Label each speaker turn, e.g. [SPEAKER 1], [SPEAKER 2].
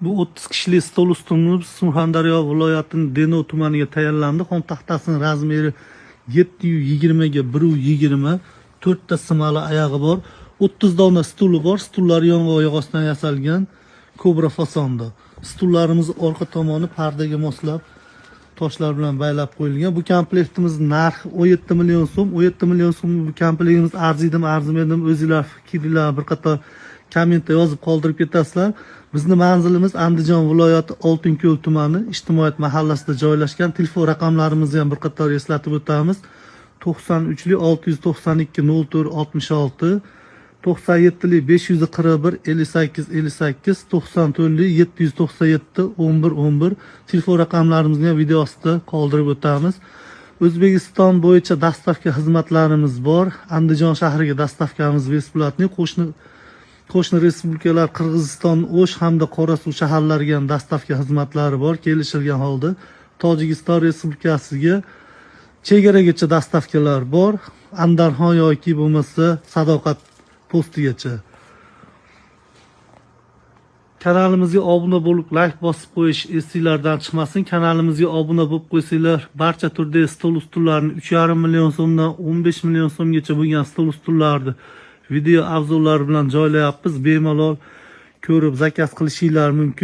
[SPEAKER 1] Bu 30 kishilik stol ustunimiz Surxondaryo viloyatining Denov tumaniga tayyorlandi. Xom taxtasining razmeri 720 ga 120, 4 ta simali oyog'i bor. 30 dona stuli bor. Stullar yong'oq yog'ochdan yasalgan kobra fasonda. Stullarimiz orqa tomoni pardaga moslab toshlar bilan baylab qo'yilgan. Bu komplektimiz narxi 17 million so'm. 17 million so'm bu komplektimiz arziydimi, arzimaydimi o'zingizlar fikringlar bir qator kommentda yozib qoldirib ketasizlar. Bizning manzilimiz Andijon viloyati Oltinko'l tumani ijtimoiyat mahallasida joylashgan. Telefon raqamlarimizni ham bir qator eslatib o'tamiz. 93 692 04 66, 97 541 58 58, 94 797 11 11 telefon raqamlarimizni ham video ostida qoldirib o'tamiz. O'zbekiston bo'yicha dastavka xizmatlarimiz bor. Andijon shahriga dastavkamiz besplatniy. Qo'shni respublikalar Qirg'iziston, O'sh hamda Qorasuv shaharlariga ham dastavka xizmatlari bor. Kelishilgan holda Tojikiston Respublikasiga chegaragacha dastavkalar bor. Andarxon yoki bo'lmasa Sadoqat postigacha. Kanalimizga obuna bo'lib, like bosib qo'yish esingizlardan chiqmasin. Kanalimizga obuna bo'lib qo'ysanglar, barcha turdagi stol ustunlarni 3,5 million so'mdan 15 million so'mgacha bo'lgan stol ustunlarni video avzollar bilan joylayapmiz. Bemalol ko'rib zakaz qilishinglar mumkin.